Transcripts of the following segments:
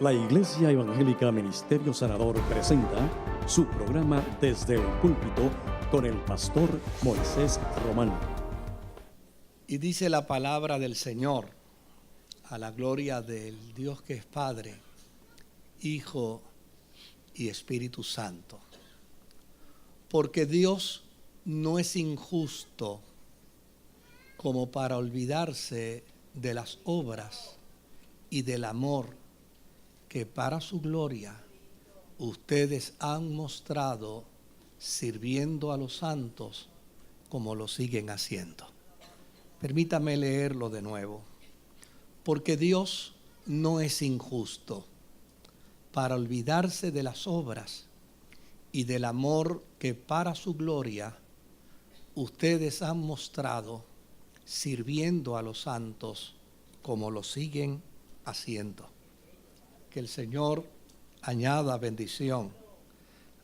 La Iglesia Evangélica Ministerio Sanador presenta su programa Desde el Púlpito con el pastor Moisés Román. Y dice la palabra del Señor, a la gloria del Dios que es Padre, Hijo y Espíritu Santo. Porque Dios no es injusto como para olvidarse de las obras y del amor que para su gloria ustedes han mostrado sirviendo a los santos como lo siguen haciendo. Permítame leerlo de nuevo. Porque Dios no es injusto para olvidarse de las obras y del amor que para su gloria ustedes han mostrado sirviendo a los santos como lo siguen haciendo. Que el Señor añada bendición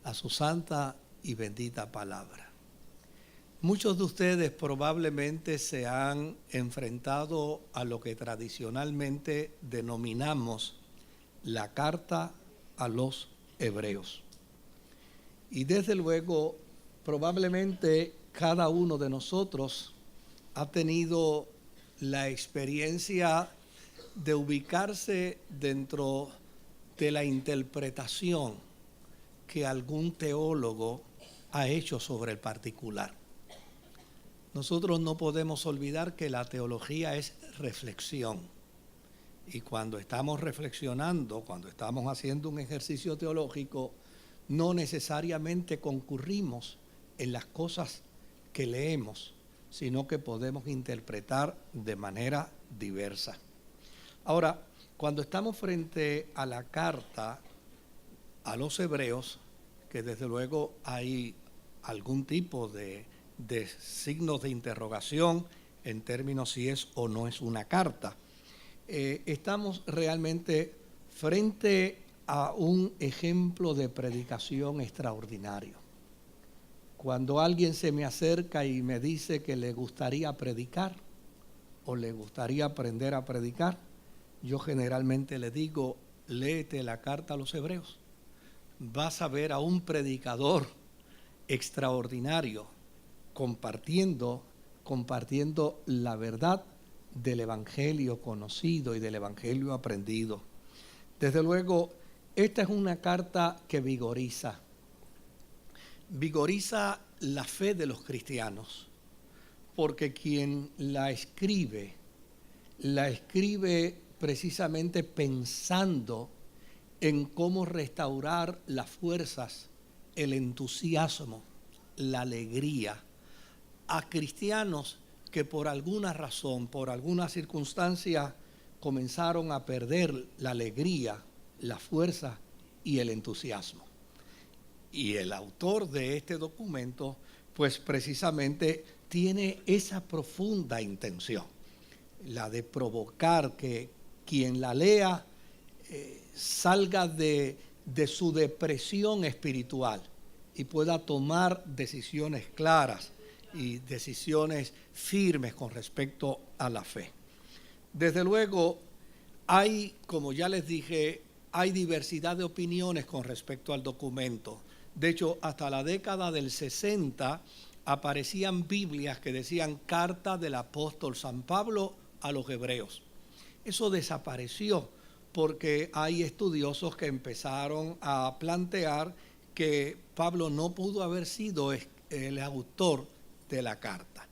a su santa y bendita palabra. Muchos de ustedes probablemente se han enfrentado a lo que tradicionalmente denominamos la carta a los hebreos. Y desde luego, probablemente cada uno de nosotros ha tenido la experiencia de ubicarse dentro de la interpretación que algún teólogo ha hecho sobre el particular. Nosotros no podemos olvidar que la teología es reflexión. Y cuando estamos reflexionando, cuando estamos haciendo un ejercicio teológico, no necesariamente concurrimos en las cosas que leemos, sino que podemos interpretar de manera diversa. Ahora, cuando estamos frente a la carta a los hebreos, que desde luego hay algún tipo de signos de interrogación en términos si es o no es una carta, estamos realmente frente a un ejemplo de predicación extraordinario. Cuando alguien se me acerca y me dice que le gustaría predicar o le gustaría aprender a predicar, yo generalmente le digo, léete la carta a los hebreos. Vas a ver a un predicador extraordinario compartiendo la verdad del evangelio conocido y del evangelio aprendido. Desde luego, esta es una carta que vigoriza la fe de los cristianos, porque quien la escribe precisamente pensando en cómo restaurar las fuerzas, el entusiasmo, la alegría a cristianos que por alguna razón, por alguna circunstancia, comenzaron a perder la alegría, la fuerza y el entusiasmo. Y el autor de este documento, pues precisamente tiene esa profunda intención, la de provocar que quien la lea salga de su depresión espiritual y pueda tomar decisiones claras y decisiones firmes con respecto a la fe. Desde luego, como ya les dije, hay diversidad de opiniones con respecto al documento. De hecho, hasta la década del 60 aparecían Biblias que decían carta del apóstol San Pablo a los hebreos. Eso desapareció porque hay estudiosos que empezaron a plantear que Pablo no pudo haber sido el autor de la carta.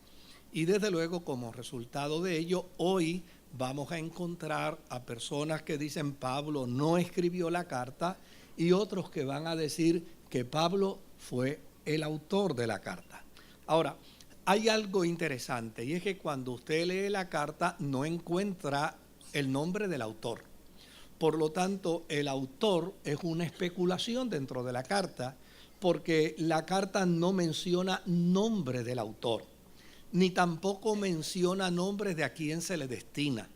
Y desde luego, como resultado de ello, hoy vamos a encontrar a personas que dicen Pablo no escribió la carta y otros que van a decir que Pablo fue el autor de la carta. Ahora, hay algo interesante y es que cuando usted lee la carta no encuentra el nombre del autor. Por lo tanto, el autor es una especulación dentro de la carta porque la carta no menciona nombre del autor, ni tampoco menciona nombre de a quién se le destina.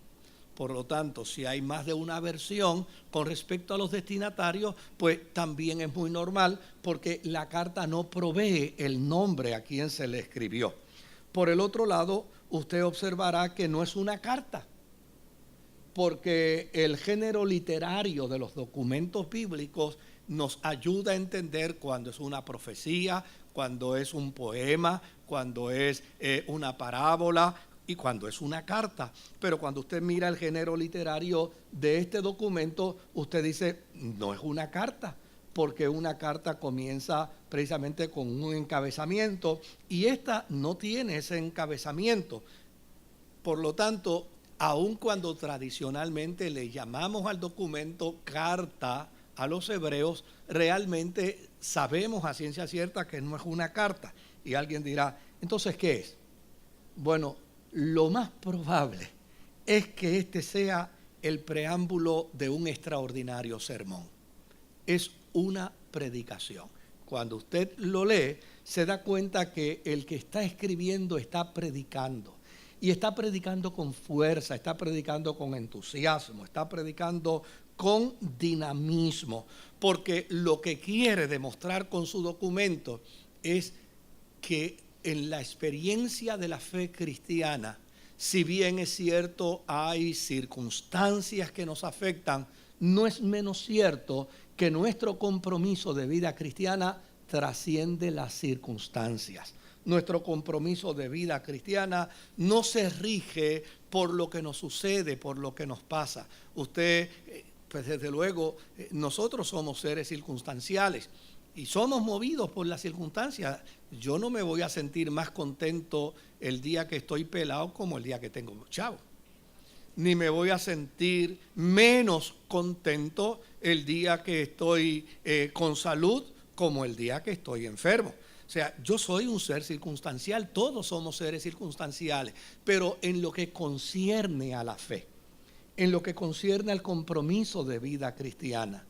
Por lo tanto, si hay más de una versión con respecto a los destinatarios, pues también es muy normal porque la carta no provee el nombre a quien se le escribió. Por el otro lado, usted observará que no es una carta, porque el género literario de los documentos bíblicos nos ayuda a entender cuando es una profecía, cuando es un poema, cuando es una parábola y cuando es una carta. Pero cuando usted mira el género literario de este documento, usted dice, no es una carta, porque una carta comienza precisamente con un encabezamiento y esta no tiene ese encabezamiento. Por lo tanto, aun cuando tradicionalmente le llamamos al documento carta a los hebreos, realmente sabemos a ciencia cierta que no es una carta. Y alguien dirá, entonces, ¿qué es? Bueno, lo más probable es que este sea el preámbulo de un extraordinario sermón. Es una predicación. Cuando usted lo lee, se da cuenta que el que está escribiendo está predicando. Y está predicando con fuerza, está predicando con entusiasmo, está predicando con dinamismo. Porque lo que quiere demostrar con su documento es que en la experiencia de la fe cristiana, si bien es cierto hay circunstancias que nos afectan, no es menos cierto que nuestro compromiso de vida cristiana trasciende las circunstancias. Nuestro compromiso de vida cristiana no se rige por lo que nos sucede, por lo que nos pasa. Usted, pues desde luego, nosotros somos seres circunstanciales y somos movidos por las circunstancias. Yo no me voy a sentir más contento el día que estoy pelado como el día que tengo chavo. Ni me voy a sentir menos contento el día que estoy con salud como el día que estoy enfermo. O sea, yo soy un ser circunstancial, todos somos seres circunstanciales, pero en lo que concierne a la fe, en lo que concierne al compromiso de vida cristiana,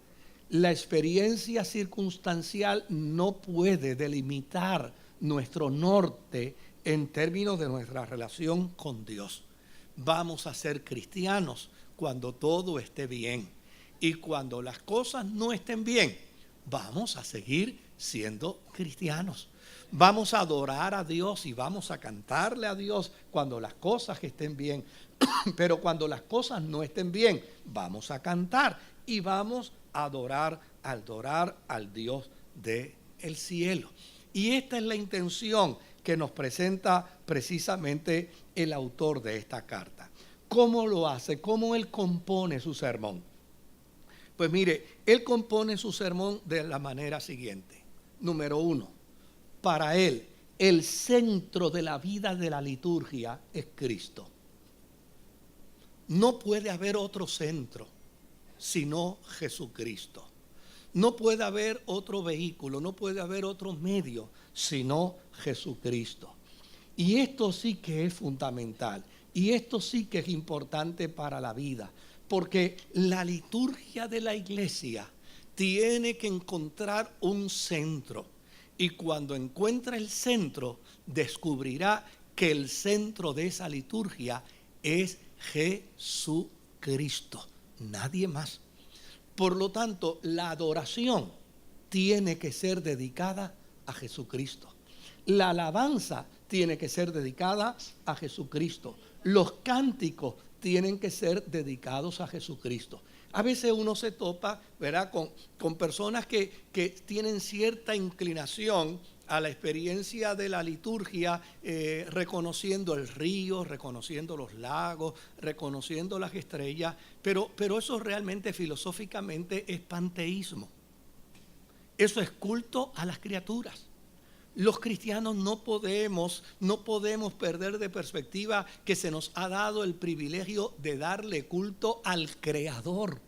la experiencia circunstancial no puede delimitar nuestro norte en términos de nuestra relación con Dios. Vamos a ser cristianos cuando todo esté bien, y cuando las cosas no estén bien, vamos a seguir siendo cristianos. Vamos a adorar a Dios y vamos a cantarle a Dios cuando las cosas estén bien. Pero cuando las cosas no estén bien, vamos a cantar y vamos a adorar al Dios del cielo. Y esta es la intención que nos presenta precisamente el autor de esta carta. ¿Cómo lo hace? ¿Cómo él compone su sermón? Pues mire, él compone su sermón de la manera siguiente. Número 1, para él, el centro de la vida de la liturgia es Cristo. No puede haber otro centro sino Jesucristo. No puede haber otro vehículo, no puede haber otro medio sino Jesucristo. Y esto sí que es fundamental, y esto sí que es importante para la vida, porque la liturgia de la iglesia tiene que encontrar un centro, y cuando encuentra el centro, descubrirá que el centro de esa liturgia es Jesucristo, nadie más. Por lo tanto, la adoración tiene que ser dedicada a Jesucristo. La alabanza tiene que ser dedicada a Jesucristo. Los cánticos tienen que ser dedicados a Jesucristo. A veces uno se topa, ¿verdad?, con personas que tienen cierta inclinación a la experiencia de la liturgia, reconociendo el río, reconociendo los lagos, reconociendo las estrellas, pero eso realmente filosóficamente es panteísmo. Eso es culto a las criaturas. Los cristianos no podemos perder de perspectiva que se nos ha dado el privilegio de darle culto al Creador,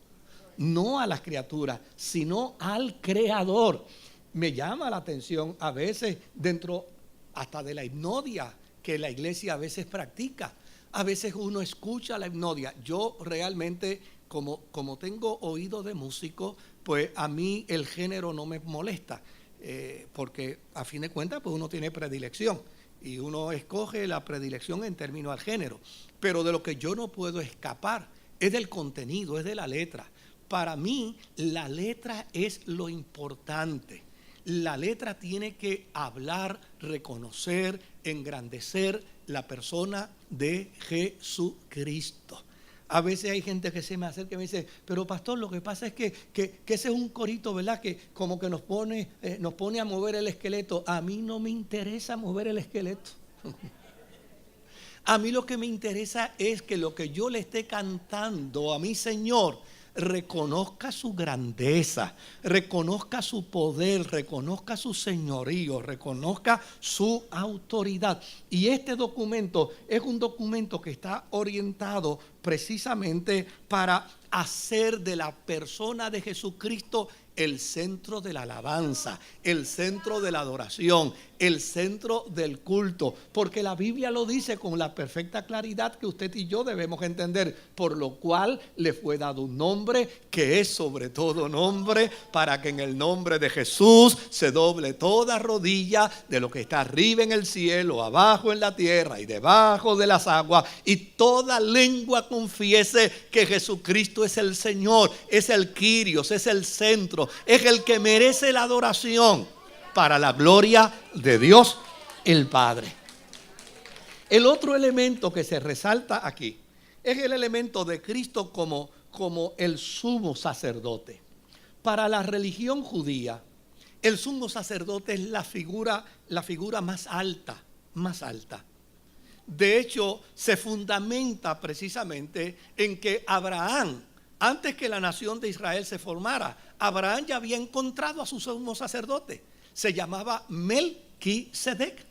no a las criaturas, sino al Creador. Me llama la atención a veces dentro hasta de la hipnodia que la iglesia a veces practica. A veces uno escucha la hipnodia. Yo realmente, como tengo oído de músico, pues a mí el género no me molesta. Porque a fin de cuentas pues uno tiene predilección y uno escoge la predilección en términos al género, pero de lo que yo no puedo escapar es del contenido, es de la letra. Para mí la letra es lo importante. La letra tiene que hablar, reconocer, engrandecer la persona de Jesucristo. A veces hay gente que se me acerca y me dice, pero pastor, lo que pasa es que ese es un corito, ¿verdad? Que como que nos pone a mover el esqueleto. A mí no me interesa mover el esqueleto. A mí lo que me interesa es que lo que yo le esté cantando a mi Señor reconozca su grandeza, reconozca su poder, reconozca su señorío, reconozca su autoridad. Y este documento es un documento que está orientado precisamente para hacer de la persona de Jesucristo el centro de la alabanza, el centro de la adoración, el centro del culto, porque la Biblia lo dice con la perfecta claridad que usted y yo debemos entender, por lo cual le fue dado un nombre que es sobre todo nombre, para que en el nombre de Jesús se doble toda rodilla de lo que está arriba en el cielo, abajo en la tierra y debajo de las aguas, y toda lengua confiese que Jesucristo es el Señor, es el Kyrios, es el centro, es el que merece la adoración para la gloria de Dios el Padre. El otro elemento que se resalta aquí es el elemento de Cristo como el sumo sacerdote. Para la religión judía, el sumo sacerdote es la figura más alta. De hecho, se fundamenta precisamente en que Abraham, antes que la nación de Israel se formara, Abraham ya había encontrado a su sumo sacerdote. Se llamaba Melquisedec.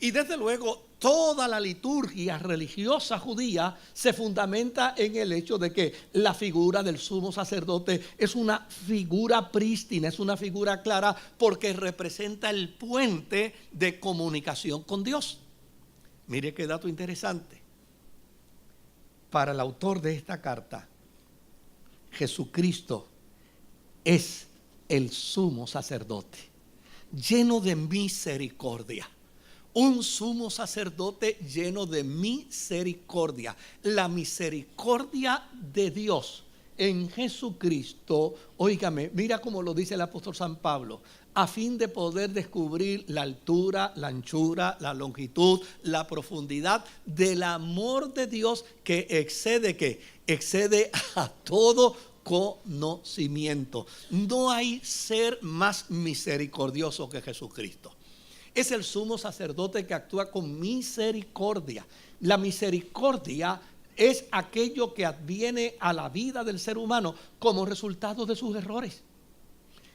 Y desde luego toda la liturgia religiosa judía se fundamenta en el hecho de que la figura del sumo sacerdote es una figura prístina, es una figura clara, porque representa el puente de comunicación con Dios. Mire qué dato interesante. Para el autor de esta carta, Jesucristo es el sumo sacerdote, lleno de misericordia. Un sumo sacerdote lleno de misericordia. La misericordia de Dios en Jesucristo, óigame, mira cómo lo dice el apóstol San Pablo, a fin de poder descubrir la altura, la anchura, la longitud, la profundidad del amor de Dios que excede a todo conocimiento. No hay ser más misericordioso que Jesucristo. Es el sumo sacerdote que actúa con misericordia. La misericordia es aquello que adviene a la vida del ser humano como resultado de sus errores.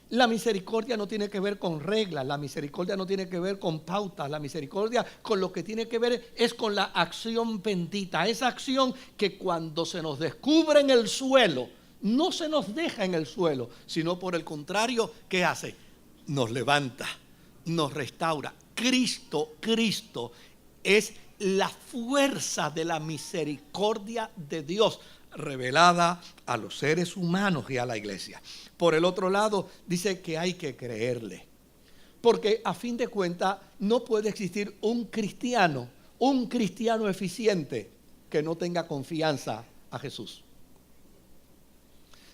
La misericordia no tiene que ver con reglas, la misericordia no tiene que ver con pautas, la misericordia con lo que tiene que ver es con la acción bendita, esa acción que cuando se nos descubre en el suelo, no se nos deja en el suelo, sino por el contrario, ¿qué hace? Nos levanta, nos restaura. Cristo es la fuerza de la misericordia de Dios revelada a los seres humanos y a la iglesia. Por el otro lado, dice que hay que creerle, porque a fin de cuentas no puede existir un cristiano eficiente que no tenga confianza a Jesús.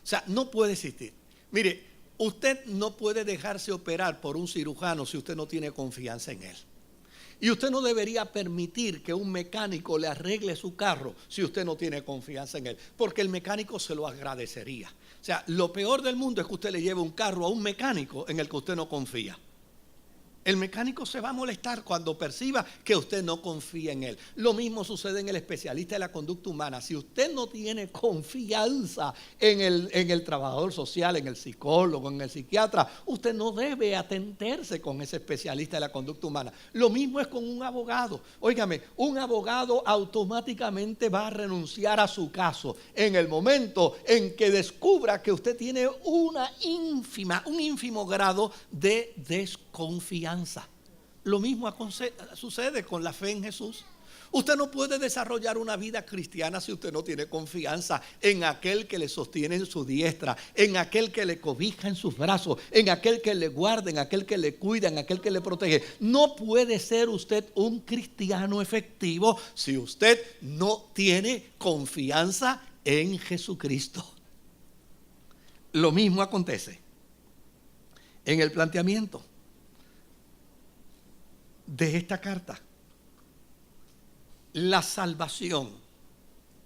O sea, no puede existir. Mire, usted no puede dejarse operar por un cirujano si usted no tiene confianza en él. Y usted no debería permitir que un mecánico le arregle su carro si usted no tiene confianza en él, porque el mecánico se lo agradecería. O sea, lo peor del mundo es que usted le lleve un carro a un mecánico en el que usted no confía. El mecánico se va a molestar cuando perciba que usted no confía en él. Lo mismo sucede en el especialista de la conducta humana. Si usted no tiene confianza en el trabajador social, en el psicólogo, en el psiquiatra, usted no debe atenderse con ese especialista de la conducta humana. Lo mismo es con un abogado. Óigame, un abogado automáticamente va a renunciar a su caso en el momento en que descubra que usted tiene un ínfimo grado de desconfianza. Lo mismo sucede con la fe en Jesús. Usted no puede desarrollar una vida cristiana si usted no tiene confianza en aquel que le sostiene en su diestra, en aquel que le cobija en sus brazos, en aquel que le guarda, en aquel que le cuida, en aquel que le protege. No puede ser usted un cristiano efectivo si usted no tiene confianza en Jesucristo. Lo mismo acontece en el planteamiento de esta carta. La salvación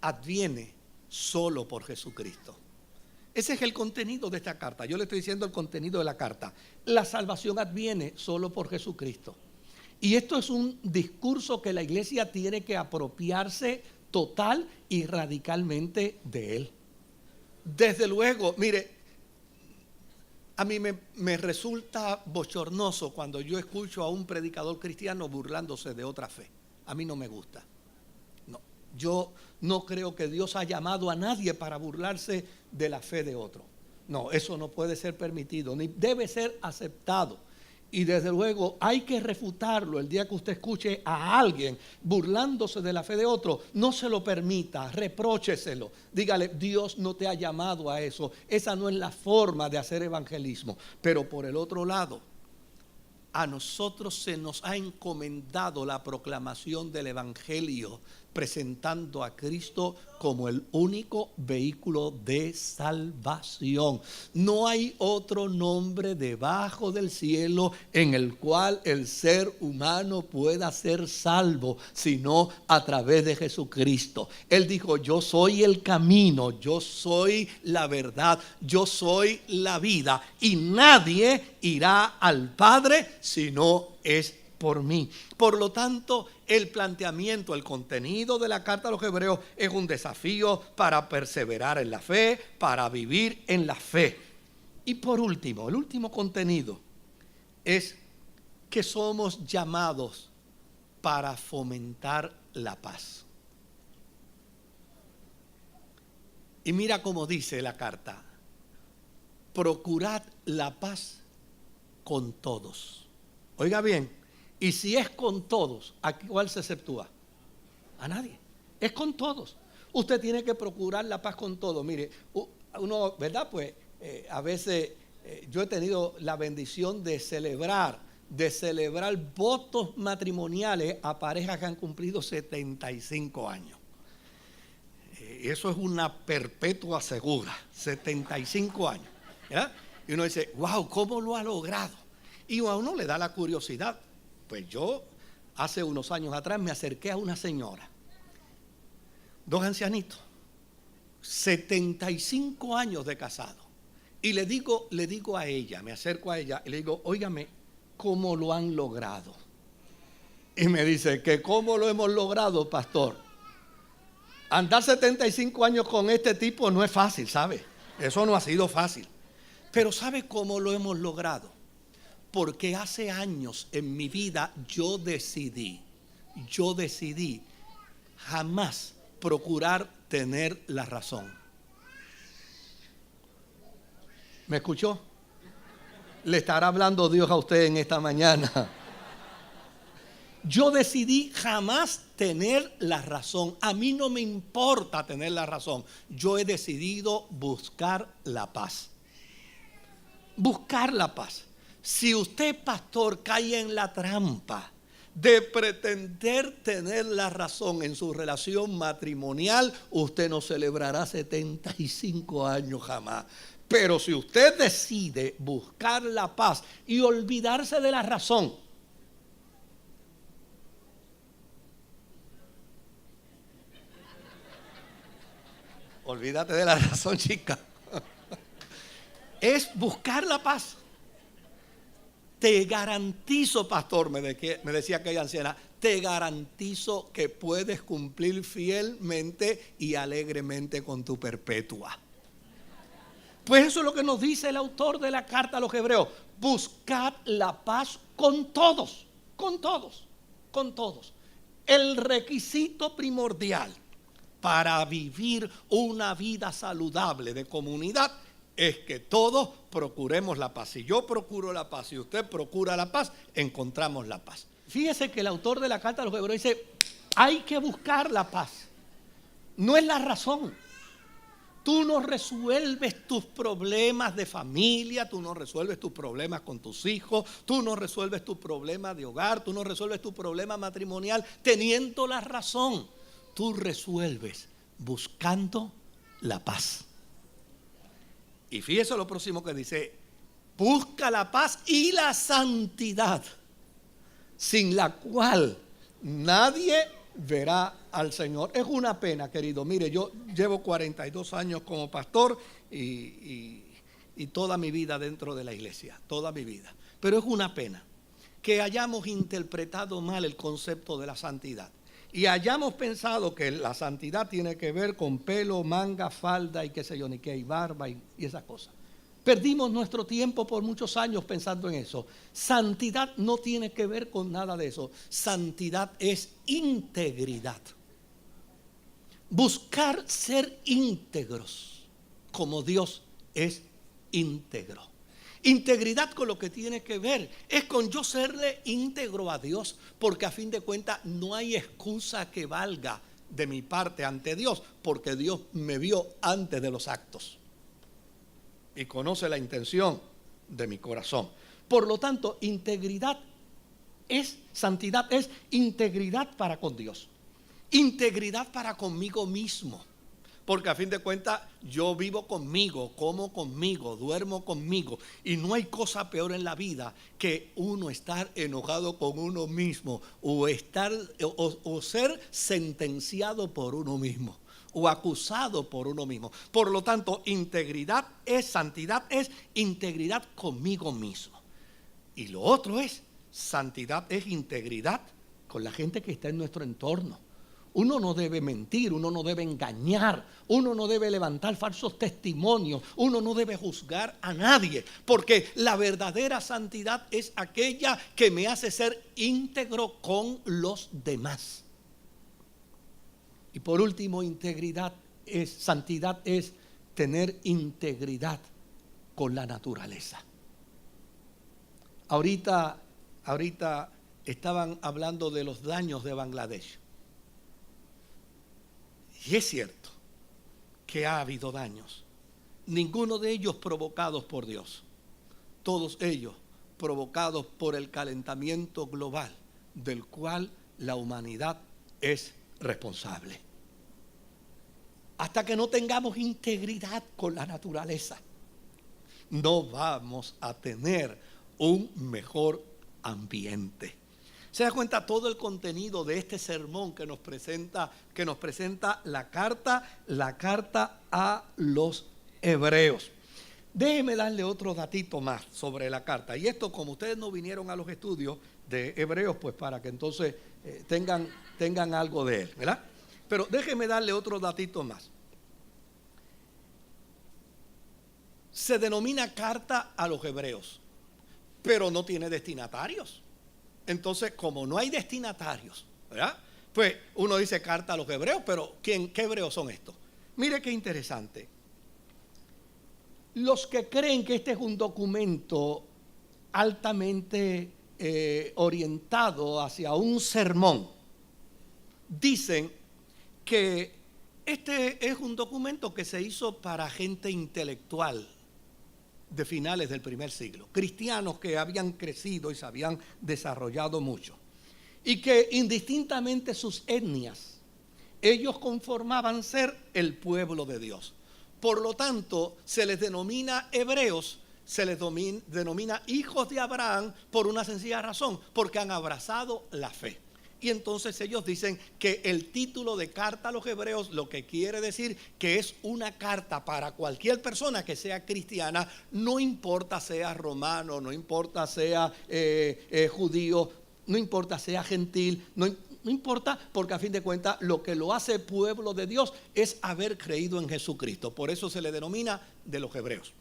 adviene solo por Jesucristo. Ese es el contenido de esta carta. Yo le estoy diciendo el contenido de la carta. La salvación adviene solo por Jesucristo. Y esto es un discurso que la iglesia tiene que apropiarse total y radicalmente de él. Desde luego, mire, a mí me resulta bochornoso cuando yo escucho a un predicador cristiano burlándose de otra fe. A mí no me gusta. No, yo no creo que Dios ha llamado a nadie para burlarse de la fe de otro. No, eso no puede ser permitido, ni debe ser aceptado. Y desde luego hay que refutarlo el día que usted escuche a alguien burlándose de la fe de otro. No se lo permita, reprócheselo. Dígale, Dios no te ha llamado a eso. Esa no es la forma de hacer evangelismo. Pero por el otro lado, a nosotros se nos ha encomendado la proclamación del evangelio, presentando a Cristo como el único vehículo de salvación. No hay otro nombre debajo del cielo en el cual el ser humano pueda ser salvo, sino a través de Jesucristo. Él dijo, yo soy el camino, yo soy la verdad, yo soy la vida, y nadie irá al Padre si no es por mí. Por lo tanto, el planteamiento, el contenido de la carta a los Hebreos es un desafío para perseverar en la fe, para vivir en la fe. Y por último, el último contenido es que somos llamados para fomentar la paz. Y mira cómo dice la carta: procurad la paz con todos. Oiga bien, y si es con todos, ¿a cuál se exceptúa? A nadie. Es con todos. Usted tiene que procurar la paz con todos. Mire, uno, ¿verdad? Pues a veces yo he tenido la bendición de celebrar votos matrimoniales a parejas que han cumplido 75 años. Eso es una perpetua segura, 75 años. ¿Verdad? Y uno dice, wow, ¿cómo lo ha logrado? Y a uno le da la curiosidad. Pues yo hace unos años atrás me acerqué a una señora, dos ancianitos, 75 años de casado, y le digo a ella, me acerco a ella y le digo, óigame, ¿cómo lo han logrado? Y me dice, ¿que cómo lo hemos logrado, pastor? Andar 75 años con este tipo no es fácil, ¿sabe? Eso no ha sido fácil. Pero ¿sabe cómo lo hemos logrado? Porque hace años en mi vida yo decidí jamás procurar tener la razón. ¿Me escuchó? Le estará hablando Dios a usted en esta mañana. Yo decidí jamás tener la razón. A mí no me importa tener la razón. Yo he decidido buscar la paz. Buscar la paz. Si usted, pastor, cae en la trampa de pretender tener la razón en su relación matrimonial, usted no celebrará 75 años jamás. Pero si usted decide buscar la paz y olvidarse de la razón, olvídate de la razón, chica, es buscar la paz. Te garantizo, pastor, me decía aquella anciana, te garantizo que puedes cumplir fielmente y alegremente con tu perpetua. Pues eso es lo que nos dice el autor de la carta a los Hebreos. Buscad la paz con todos, con todos, con todos. El requisito primordial para vivir una vida saludable de comunidad es que todos procuremos la paz. Si yo procuro la paz, si usted procura la paz, encontramos la paz. Fíjese que el autor de la carta a los Hebreos dice, hay que buscar la paz. No es la razón. Tú no resuelves tus problemas de familia, tú no resuelves tus problemas con tus hijos, tú no resuelves tus problemas de hogar, tú no resuelves tu problema matrimonial teniendo la razón. Tú resuelves buscando la paz. Y fíjese lo próximo que dice, busca la paz y la santidad, sin la cual nadie verá al Señor. Es una pena, querido. Mire, yo llevo 42 años como pastor y toda mi vida dentro de la iglesia, toda mi vida. Pero es una pena que hayamos interpretado mal el concepto de la santidad y hayamos pensado que la santidad tiene que ver con pelo, manga, falda y qué sé yo, ni qué, y barba y esas cosas. Perdimos nuestro tiempo por muchos años pensando en eso. Santidad no tiene que ver con nada de eso. Santidad es integridad. Buscar ser íntegros como Dios es íntegro. Integridad con lo que tiene que ver es con yo serle íntegro a Dios, porque a fin de cuentas no hay excusa que valga de mi parte ante Dios, porque Dios me vio antes de los actos y conoce la intención de mi corazón. Por lo tanto, santidad es integridad para con Dios, integridad para conmigo mismo. Porque a fin de cuentas yo vivo conmigo, como conmigo, duermo conmigo. Y no hay cosa peor en la vida que uno estar enojado con uno mismo o ser sentenciado por uno mismo o acusado por uno mismo. Por lo tanto, santidad es integridad conmigo mismo. Y lo otro es, santidad es integridad con la gente que está en nuestro entorno. Uno no debe mentir, uno no debe engañar, uno no debe levantar falsos testimonios, uno no debe juzgar a nadie, porque la verdadera santidad es aquella que me hace ser íntegro con los demás. Y por último, santidad es tener integridad con la naturaleza. Ahorita estaban hablando de los daños de Bangladesh. Y es cierto que ha habido daños, ninguno de ellos provocados por Dios, todos ellos provocados por el calentamiento global del cual la humanidad es responsable. Hasta que no tengamos integridad con la naturaleza, no vamos a tener un mejor ambiente. ¿Se da cuenta todo el contenido de este sermón que nos presenta la carta a los Hebreos? Déjeme darle otro datito más sobre la carta. Y esto, como ustedes no vinieron a los estudios de Hebreos, pues para que entonces tengan algo de él, ¿verdad? Pero déjeme darle otro datito más. Se denomina carta a los Hebreos, pero no tiene destinatarios. Entonces, como no hay destinatarios, ¿verdad? Pues uno dice carta a los hebreos, pero ¿qué hebreos son estos? Mire qué interesante. Los que creen que este es un documento altamente orientado hacia un sermón, dicen que este es un documento que se hizo para gente intelectual de finales del primer siglo, cristianos que habían crecido y se habían desarrollado mucho, y que indistintamente sus etnias, ellos conformaban ser el pueblo de Dios. Por lo tanto, se les denomina hebreos, se les denomina hijos de Abraham por una sencilla razón, porque han abrazado la fe. Y entonces ellos dicen que el título de carta a los hebreos lo que quiere decir que es una carta para cualquier persona que sea cristiana, no importa sea romano, no importa sea judío, no importa sea gentil, no importa, porque a fin de cuentas lo que lo hace pueblo de Dios es haber creído en Jesucristo. Por eso se le denomina de los hebreos.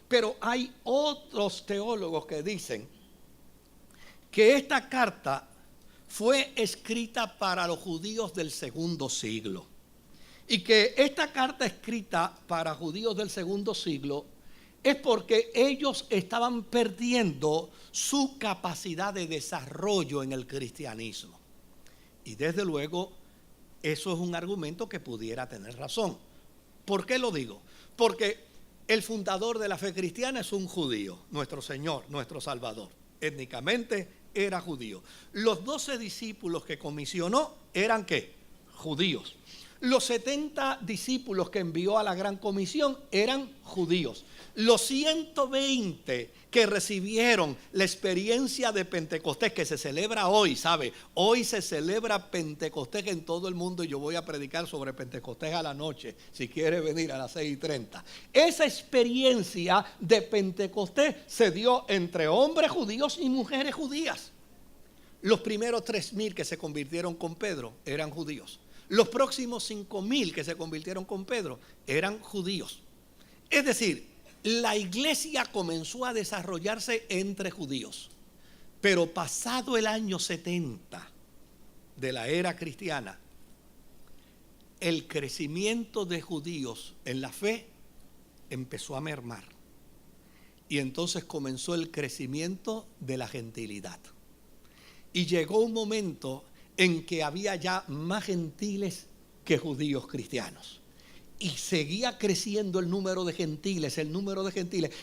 Pero hay otros teólogos que dicen que esta carta fue escrita para los judíos del segundo siglo. Y que esta carta escrita para judíos del segundo siglo es porque ellos estaban perdiendo su capacidad de desarrollo en el cristianismo. Y desde luego, eso es un argumento que pudiera tener razón. ¿Por qué lo digo? Porque el fundador de la fe cristiana es un judío, nuestro Señor, nuestro Salvador. Étnicamente era judío. Los 12 discípulos que comisionó eran ¿qué? Judíos. Los 70 discípulos que envió a la Gran Comisión eran judíos. Los 120 que recibieron la experiencia de Pentecostés, que se celebra hoy, ¿sabe? Hoy se celebra Pentecostés en todo el mundo y yo voy a predicar sobre Pentecostés a la noche, si quiere venir a las 6:30. Esa experiencia de Pentecostés se dio entre hombres judíos y mujeres judías. Los primeros 3,000 que se convirtieron con Pedro eran judíos. Los próximos 5,000 que se convirtieron con Pedro eran judíos. Es decir, la iglesia comenzó a desarrollarse entre judíos. Pero pasado el año 70 de la era cristiana, el crecimiento de judíos en la fe empezó a mermar. Y entonces comenzó el crecimiento de la gentilidad. Y llegó un momento en que había ya más gentiles que judíos cristianos. Y seguía creciendo el número de gentiles,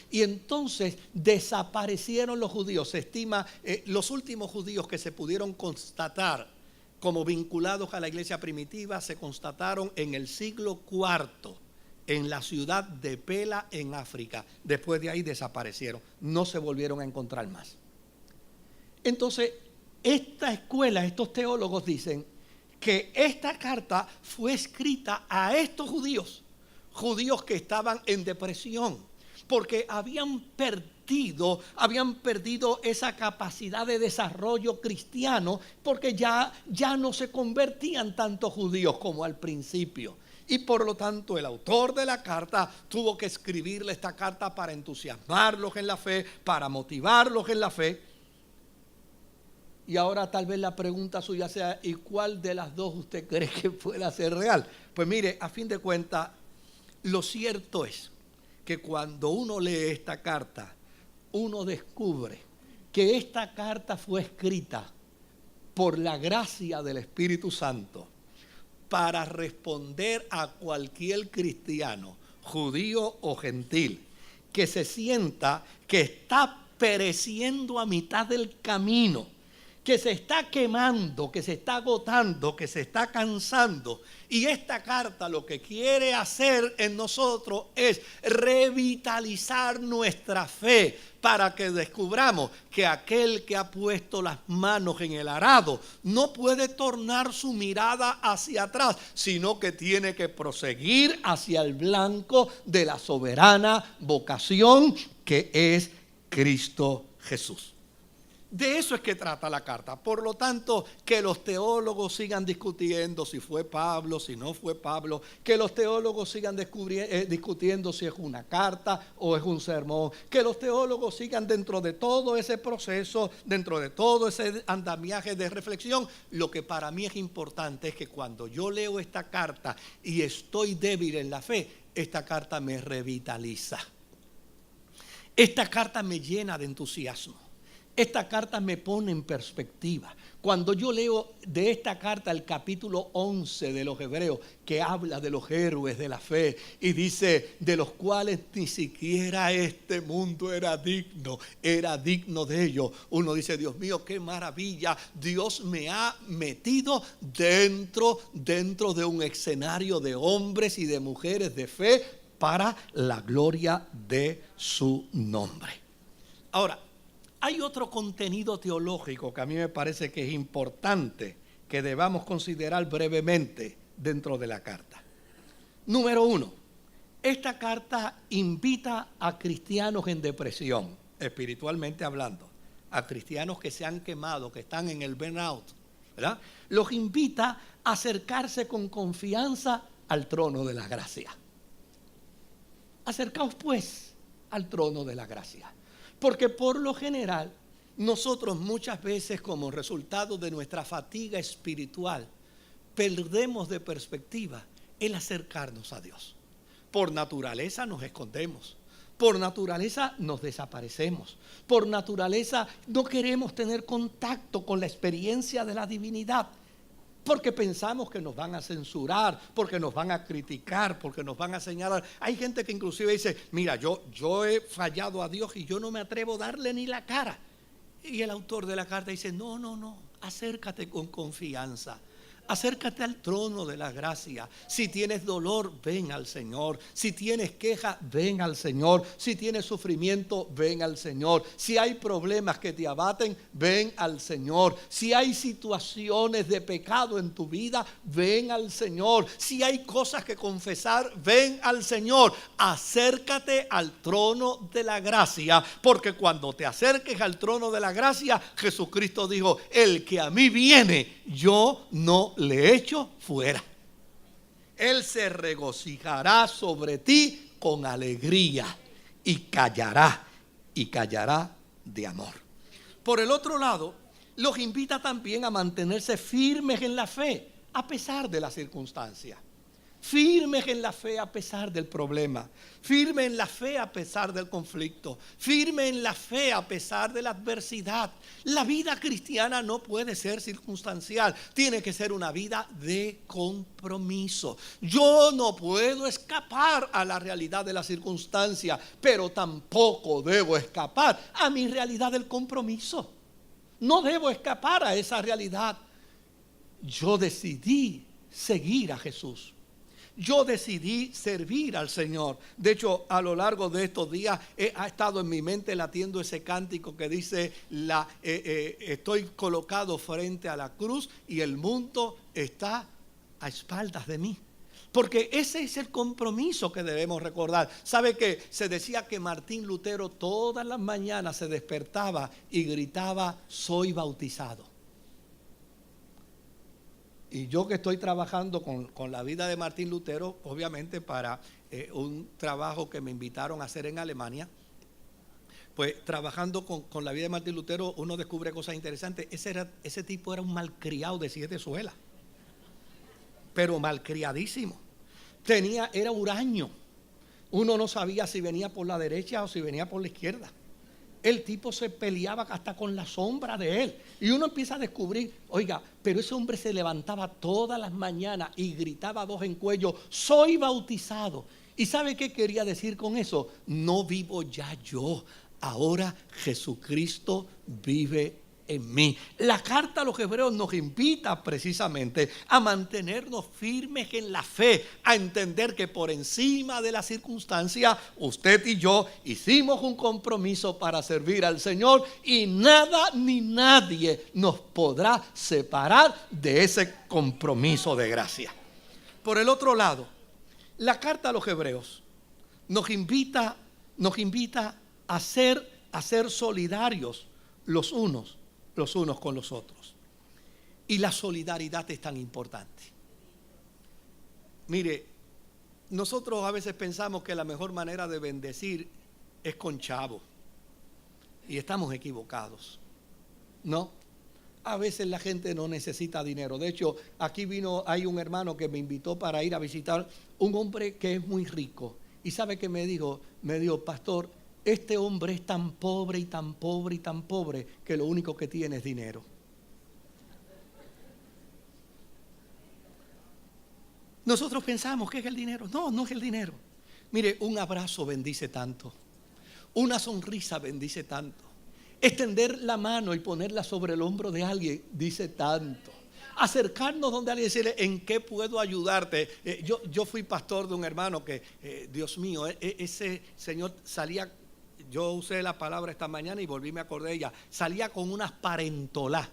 Y entonces desaparecieron los judíos. Se estima, los últimos judíos que se pudieron constatar como vinculados a la iglesia primitiva, se constataron en el siglo IV, en la ciudad de Pela, en África. Después de ahí desaparecieron. No se volvieron a encontrar más. Entonces, esta escuela, estos teólogos dicen que esta carta fue escrita a estos judíos que estaban en depresión, porque habían perdido esa capacidad de desarrollo cristiano, porque ya no se convertían tantos judíos como al principio. Y por lo tanto el autor de la carta tuvo que escribirle esta carta para entusiasmarlos en la fe, para motivarlos en la fe. Y ahora tal vez la pregunta suya sea, ¿y cuál de las dos usted cree que pueda ser real? Pues mire, a fin de cuentas, lo cierto es que cuando uno lee esta carta, uno descubre que esta carta fue escrita por la gracia del Espíritu Santo para responder a cualquier cristiano, judío o gentil, que se sienta que está pereciendo a mitad del camino, que se está quemando, que se está agotando, que se está cansando. Y esta carta lo que quiere hacer en nosotros es revitalizar nuestra fe para que descubramos que aquel que ha puesto las manos en el arado no puede tornar su mirada hacia atrás, sino que tiene que proseguir hacia el blanco de la soberana vocación que es Cristo Jesús. De eso es que trata la carta. Por lo tanto, que los teólogos sigan discutiendo si fue Pablo, si no fue Pablo, que los teólogos sigan discutiendo si es una carta o es un sermón, que los teólogos sigan dentro de todo ese proceso, dentro de todo ese andamiaje de reflexión. Lo que para mí es importante es que cuando yo leo esta carta y estoy débil en la fe, esta carta me revitaliza. Esta carta me llena de entusiasmo. Esta carta me pone en perspectiva. Cuando yo leo de esta carta el capítulo 11 de los Hebreos, que habla de los héroes de la fe y dice de los cuales ni siquiera este mundo era digno de ellos. Uno dice, Dios mío, qué maravilla. Dios me ha metido dentro de un escenario de hombres y de mujeres de fe para la gloria de su nombre. Ahora, hay otro contenido teológico que a mí me parece que es importante que debamos considerar brevemente dentro de la carta. Número 1, esta carta invita a cristianos en depresión, espiritualmente hablando, a cristianos que se han quemado, que están en el burnout, ¿verdad? Los invita a acercarse con confianza al trono de la gracia. Acercaos pues al trono de la gracia. Porque por lo general, nosotros muchas veces como resultado de nuestra fatiga espiritual, perdemos de perspectiva el acercarnos a Dios. Por naturaleza nos escondemos, por naturaleza nos desaparecemos, por naturaleza no queremos tener contacto con la experiencia de la divinidad. Porque pensamos que nos van a censurar, porque nos van a criticar, porque nos van a señalar. Hay gente que inclusive dice, mira, yo he fallado a Dios y yo no me atrevo a darle ni la cara. Y el autor de la carta dice, no, acércate con confianza. Acércate al trono de la gracia. Si tienes dolor, ven al Señor. Si tienes queja, ven al Señor. Si tienes sufrimiento, ven al Señor. Si hay problemas que te abaten, ven al Señor. Si hay situaciones de pecado en tu vida, ven al Señor. Si hay cosas que confesar, ven al Señor. Acércate al trono de la gracia, porque cuando te acerques al trono de la gracia, Jesucristo dijo: el que a mí viene, yo no le echo fuera. Él se regocijará sobre ti con alegría y callará de amor. Por el otro lado, los invita también a mantenerse firmes en la fe a pesar de las circunstancias. Firmes en la fe a pesar del problema, firme en la fe a pesar del conflicto, firme en la fe a pesar de la adversidad. La vida cristiana no puede ser circunstancial, tiene que ser una vida de compromiso. Yo no puedo escapar a la realidad de la circunstancia, pero tampoco debo escapar a mi realidad del compromiso. No debo escapar a esa realidad. Yo decidí seguir a Jesús. Yo decidí servir al Señor. De hecho, a lo largo de estos días ha estado en mi mente latiendo ese cántico que dice: estoy colocado frente a la cruz y el mundo está a espaldas de mí. Porque ese es el compromiso que debemos recordar. ¿Sabe que se decía que Martín Lutero todas las mañanas se despertaba y gritaba: soy bautizado? Y yo que estoy trabajando con la vida de Martín Lutero, obviamente para un trabajo que me invitaron a hacer en Alemania, pues trabajando con la vida de Martín Lutero, uno descubre cosas interesantes. Ese tipo era un malcriado de 7 suelas, pero malcriadísimo. Era huraño. Uno no sabía si venía por la derecha o si venía por la izquierda. El tipo se peleaba hasta con la sombra de él. Y uno empieza a descubrir: oiga, pero ese hombre se levantaba todas las mañanas y gritaba a voz en cuello: soy bautizado. ¿Y sabe qué quería decir con eso? No vivo ya yo, ahora Jesucristo vive en mí. La carta a los Hebreos nos invita precisamente a mantenernos firmes en la fe, a entender que por encima de la circunstancia, usted y yo hicimos un compromiso para servir al Señor, y nada ni nadie nos podrá separar de ese compromiso de gracia. Por el otro lado, la carta a los Hebreos nos invita a ser solidarios los unos con los otros. Y la solidaridad es tan importante. Mire, nosotros a veces pensamos que la mejor manera de bendecir es con chavo, y estamos equivocados. No, a veces la gente no necesita dinero. De hecho, aquí hay un hermano que me invitó para ir a visitar un hombre que es muy rico. ¿Y sabe qué me dijo? Me dijo: pastor, este hombre es tan pobre y tan pobre y tan pobre que lo único que tiene es dinero. Nosotros pensamos que es el dinero. No, no es el dinero. Mire, un abrazo bendice tanto. Una sonrisa bendice tanto. Extender la mano y ponerla sobre el hombro de alguien dice tanto. Acercarnos donde alguien y decirle: ¿en qué puedo ayudarte? Yo fui pastor de un hermano que, Dios mío, ese señor salía. Yo usé la palabra esta mañana y volví, me acordé de ella. Salía con unas parentolás.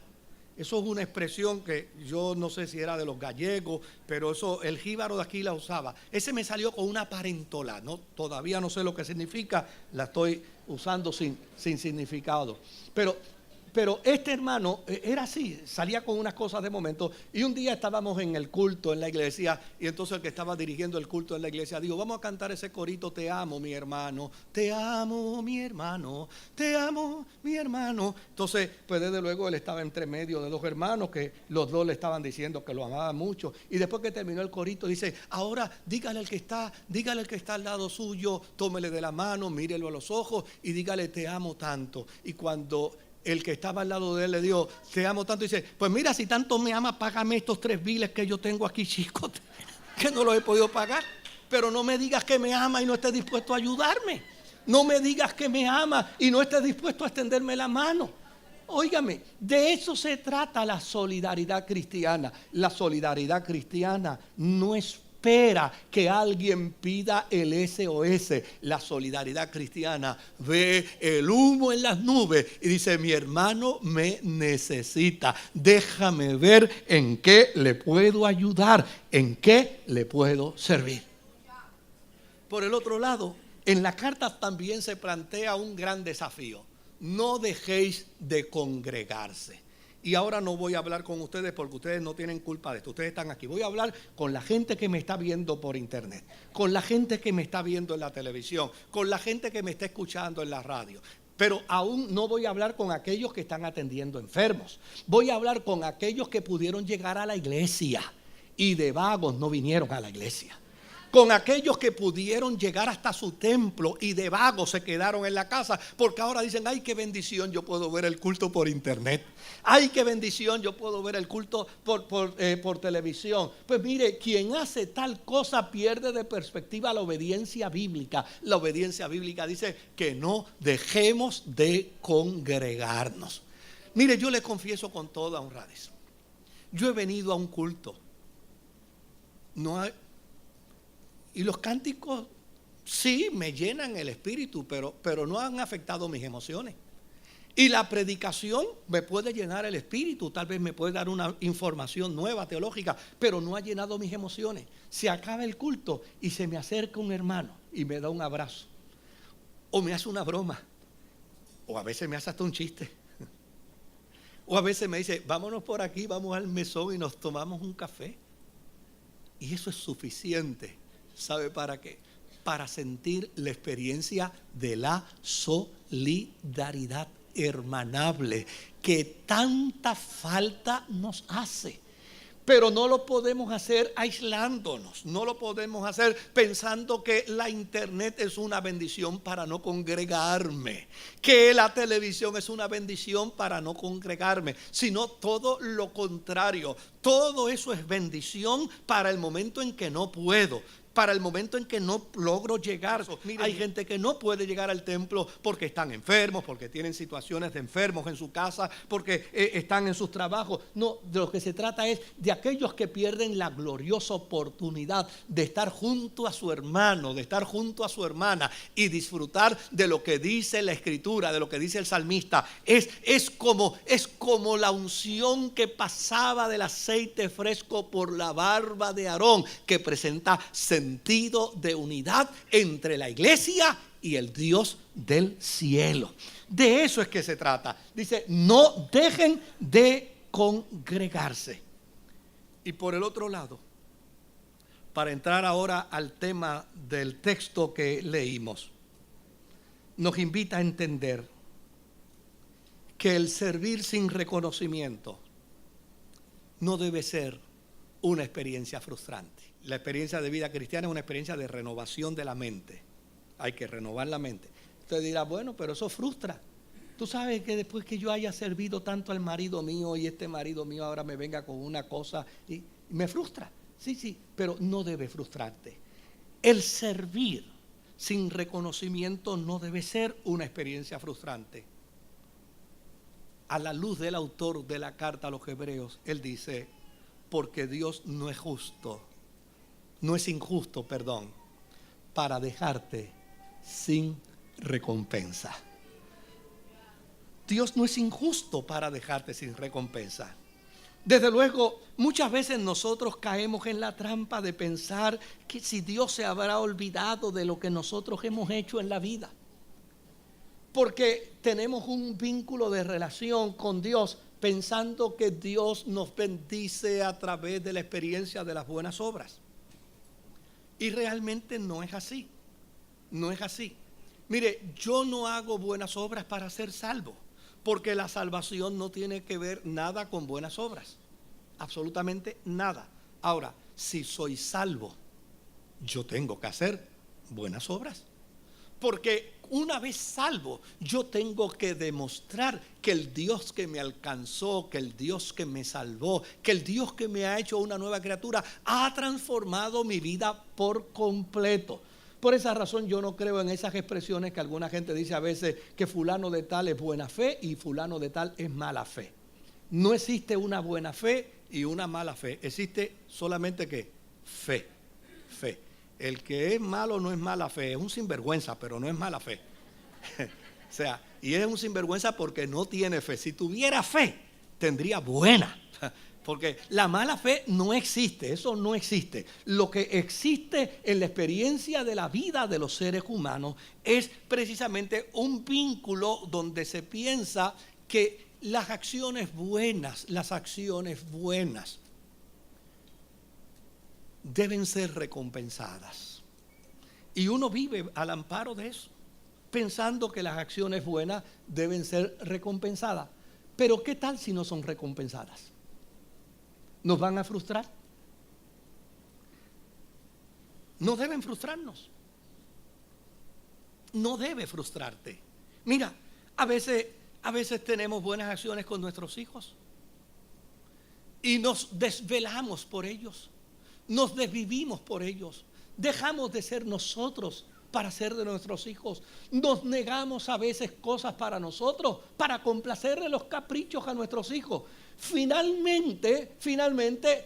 Eso es una expresión que yo no sé si era de los gallegos, pero eso el jíbaro de aquí la usaba. Ese me salió con una parentolá, ¿no? Todavía no sé lo que significa, la estoy usando sin significado. Pero este hermano era así, salía con unas cosas de momento. Y un día estábamos en el culto en la iglesia, y entonces el que estaba dirigiendo el culto en la iglesia dijo: vamos a cantar ese corito: te amo, mi hermano, te amo, mi hermano, te amo, mi hermano. Entonces, pues desde luego él estaba entre medio de 2 hermanos que los 2 le estaban diciendo que lo amaban mucho. Y después que terminó el corito dice: ahora dígale al que está al lado suyo, tómele de la mano, mírelo a los ojos y dígale: te amo tanto. Y cuando el que estaba al lado de él le dijo: te amo tanto, dice: pues mira, si tanto me ama, págame estos 3 biles que yo tengo aquí, chicos, que no los he podido pagar. Pero no me digas que me ama y no estés dispuesto a ayudarme. No me digas que me ama y no estés dispuesto a extenderme la mano. Óigame, de eso se trata la solidaridad cristiana. La solidaridad cristiana no espera que alguien pida el SOS. La solidaridad cristiana ve el humo en las nubes y dice: mi hermano me necesita, déjame ver en qué le puedo ayudar, en qué le puedo servir. Por el otro lado, en la carta también se plantea un gran desafío: no dejéis de congregarse. Y ahora no voy a hablar con ustedes porque ustedes no tienen culpa de esto, ustedes están aquí. Voy a hablar con la gente que me está viendo por internet, con la gente que me está viendo en la televisión, con la gente que me está escuchando en la radio. Pero aún no voy a hablar con aquellos que están atendiendo enfermos. Voy a hablar con aquellos que pudieron llegar a la iglesia y de vagos no vinieron a la iglesia. Con aquellos que pudieron llegar hasta su templo y de vagos se quedaron en la casa, porque ahora dicen: ay, qué bendición, yo puedo ver el culto por internet. Ay, qué bendición, yo puedo ver el culto por televisión. Pues mire, quien hace tal cosa pierde de perspectiva la obediencia bíblica. La obediencia bíblica dice que no dejemos de congregarnos. Mire, yo le confieso con toda honradez, yo he venido a un culto, y los cánticos sí me llenan el espíritu, pero no han afectado mis emociones. Y la predicación me puede llenar el espíritu, tal vez me puede dar una información nueva, teológica, pero no ha llenado mis emociones. Se acaba el culto y se me acerca un hermano y me da un abrazo, o me hace una broma, o a veces me hace hasta un chiste, o a veces me dice: vámonos por aquí, vamos al mesón y nos tomamos un café. Y eso es suficiente. ¿Sabe para qué? Para sentir la experiencia de la solidaridad hermanable que tanta falta nos hace. Pero no lo podemos hacer aislándonos, no lo podemos hacer pensando que la internet es una bendición para no congregarme, que la televisión es una bendición para no congregarme, sino todo lo contrario. Todo eso es bendición para el momento en que no puedo, para el momento en que no logro llegar. Mire, hay gente que no puede llegar al templo porque están enfermos, porque tienen situaciones de enfermos en su casa, porque están en sus trabajos. No, de lo que se trata es de aquellos que pierden la gloriosa oportunidad de estar junto a su hermano, de estar junto a su hermana y disfrutar de lo que dice la Escritura, de lo que dice el salmista. Es como la unción que pasaba del aceite fresco por la barba de Aarón, que presenta sentido de unidad entre la iglesia y el Dios del cielo. De eso es que se trata. Dice: no dejen de congregarse. Y por el otro lado, para entrar ahora al tema del texto que leímos, nos invita a entender que el servir sin reconocimiento no debe ser una experiencia frustrante. La experiencia de vida cristiana es una experiencia de renovación de la mente. Hay que renovar la mente. Usted dirá: bueno, pero eso frustra. Tú sabes que después que yo haya servido tanto al marido mío y este marido mío ahora me venga con una cosa y me frustra. Sí, pero no debe frustrarte. El servir sin reconocimiento no debe ser una experiencia frustrante. A la luz del autor de la carta a los Hebreos, él dice: porque Dios no es injusto, para dejarte sin recompensa. Dios no es injusto para dejarte sin recompensa. Desde luego, muchas veces nosotros caemos en la trampa de pensar que si Dios se habrá olvidado de lo que nosotros hemos hecho en la vida, porque tenemos un vínculo de relación con Dios pensando que Dios nos bendice a través de la experiencia de las buenas obras. Y realmente no es así. No es así. Mire, yo no hago buenas obras para ser salvo, porque la salvación no tiene que ver nada con buenas obras. Absolutamente nada. Ahora, si soy salvo, yo tengo que hacer buenas obras. Porque una vez salvo, yo tengo que demostrar que el Dios que me alcanzó, que el Dios que me salvó, que el Dios que me ha hecho una nueva criatura, ha transformado mi vida por completo. Por esa razón yo no creo en esas expresiones que alguna gente dice a veces que fulano de tal es buena fe y fulano de tal es mala fe. No existe una buena fe y una mala fe. Existe solamente ¿qué? Fe. Fe. El que es malo no es mala fe, es un sinvergüenza, pero no es mala fe. O sea, y es un sinvergüenza porque no tiene fe. Si tuviera fe, tendría buena. Porque la mala fe no existe, eso no existe. Lo que existe en la experiencia de la vida de los seres humanos es precisamente un vínculo donde se piensa que las acciones buenas deben ser recompensadas. Y uno vive al amparo de eso, pensando que las acciones buenas deben ser recompensadas. Pero ¿qué tal si no son recompensadas? ¿Nos van a frustrar? No deben frustrarnos. No debe frustrarte. Mira, a veces tenemos buenas acciones con nuestros hijos y nos desvelamos por ellos, nos desvivimos por ellos, dejamos de ser nosotros para ser de nuestros hijos, nos negamos a veces cosas para nosotros, para complacerle los caprichos a nuestros hijos. Finalmente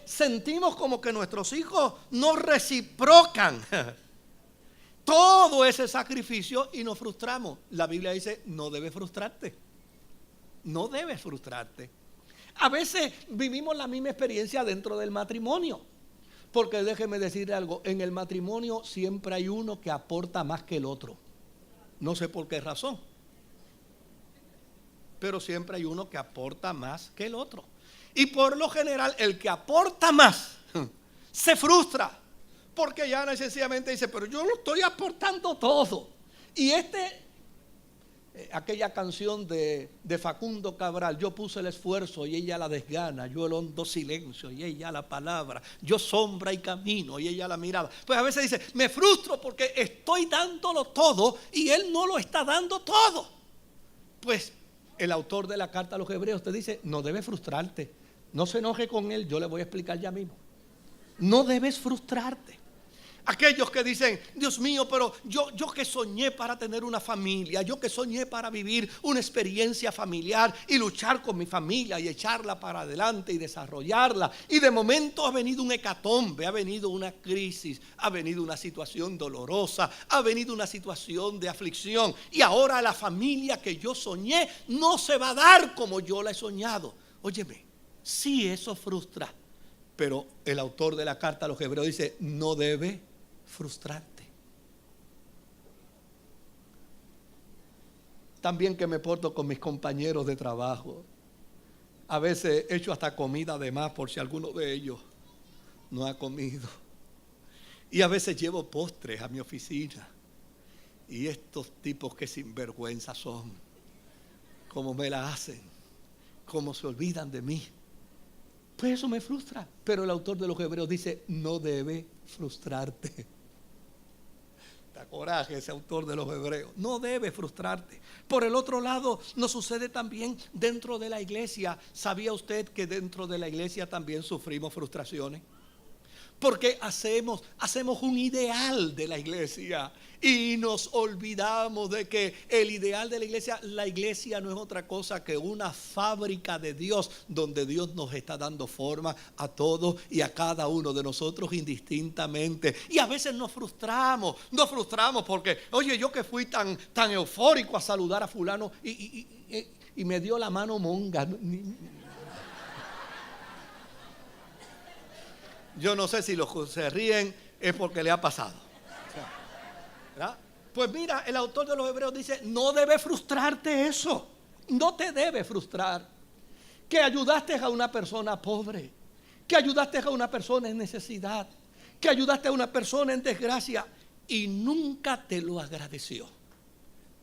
sentimos como que nuestros hijos nos reciprocan todo ese sacrificio y nos frustramos. La Biblia dice, no debes frustrarte. No debes frustrarte. A veces vivimos la misma experiencia dentro del matrimonio. Porque déjeme decirle algo, en el matrimonio siempre hay uno que aporta más que el otro. No sé por qué razón, pero siempre hay uno que aporta más que el otro. Y por lo general el que aporta más se frustra, porque ya sencillamente dice, pero yo lo estoy aportando todo. Y aquella canción de Facundo Cabral, yo puse el esfuerzo y ella la desgana, yo el hondo silencio y ella la palabra, yo sombra y camino y ella la mirada. Pues a veces dice, me frustro porque estoy dándolo todo y él no lo está dando todo. Pues el autor de la carta a los Hebreos te dice, no debes frustrarte, no se enoje con él, yo le voy a explicar ya mismo. No debes frustrarte. Aquellos que dicen, Dios mío, pero yo que soñé para tener una familia, yo que soñé para vivir una experiencia familiar y luchar con mi familia y echarla para adelante y desarrollarla. Y de momento ha venido un hecatombe, ha venido una crisis, ha venido una situación dolorosa, ha venido una situación de aflicción. Y ahora la familia que yo soñé no se va a dar como yo la he soñado. Óyeme, sí, eso frustra. Pero el autor de la carta a los Hebreos dice, no debe frustrarte. También que me porto con mis compañeros de trabajo. A veces he hecho hasta comida de más por si alguno de ellos no ha comido. Y a veces llevo postres a mi oficina. Y estos tipos que sinvergüenza son, como me la hacen, como se olvidan de mí. Pues eso me frustra. Pero el autor de los Hebreos dice, no debe frustrarte. Da coraje ese autor de los Hebreos. No debe frustrarte. Por el otro lado, nos sucede también dentro de la iglesia. ¿Sabía usted que dentro de la iglesia también sufrimos frustraciones? Porque hacemos un ideal de la iglesia y nos olvidamos de que el ideal de la iglesia no es otra cosa que una fábrica de Dios, donde Dios nos está dando forma a todos y a cada uno de nosotros indistintamente. Y a veces nos frustramos porque, oye, yo que fui tan eufórico a saludar a fulano y me dio la mano monga. Yo no sé si los que se ríen es porque le ha pasado. ¿Verdad? Pues mira, el autor de los Hebreos dice, no debe frustrarte eso. No te debe frustrar que ayudaste a una persona pobre, que ayudaste a una persona en necesidad, que ayudaste a una persona en desgracia y nunca te lo agradeció.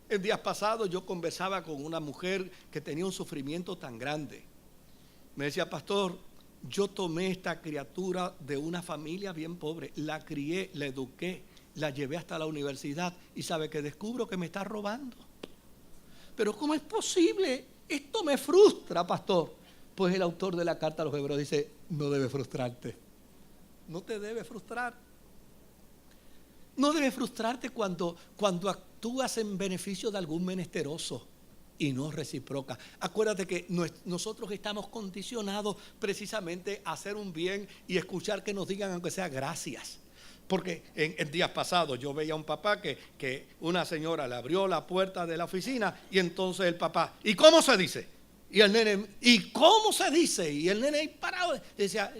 El día pasado yo conversaba con una mujer que tenía un sufrimiento tan grande. Me decía, pastor, yo tomé esta criatura de una familia bien pobre, la crié, la eduqué, la llevé hasta la universidad y sabe que descubro que me está robando. Pero ¿cómo es posible? Esto me frustra, pastor. Pues el autor de la carta a los Hebreos dice, no debe frustrarte. No te debe frustrar. No debe frustrarte cuando actúas en beneficio de algún menesteroso y no reciproca. Acuérdate que nosotros estamos condicionados precisamente a hacer un bien y escuchar que nos digan aunque sea gracias. Porque en días pasados yo veía a un papá que una señora le abrió la puerta de la oficina y entonces el papá, ¿y cómo se dice? Y el nene, ¿y cómo se dice? Y el nene parado decía,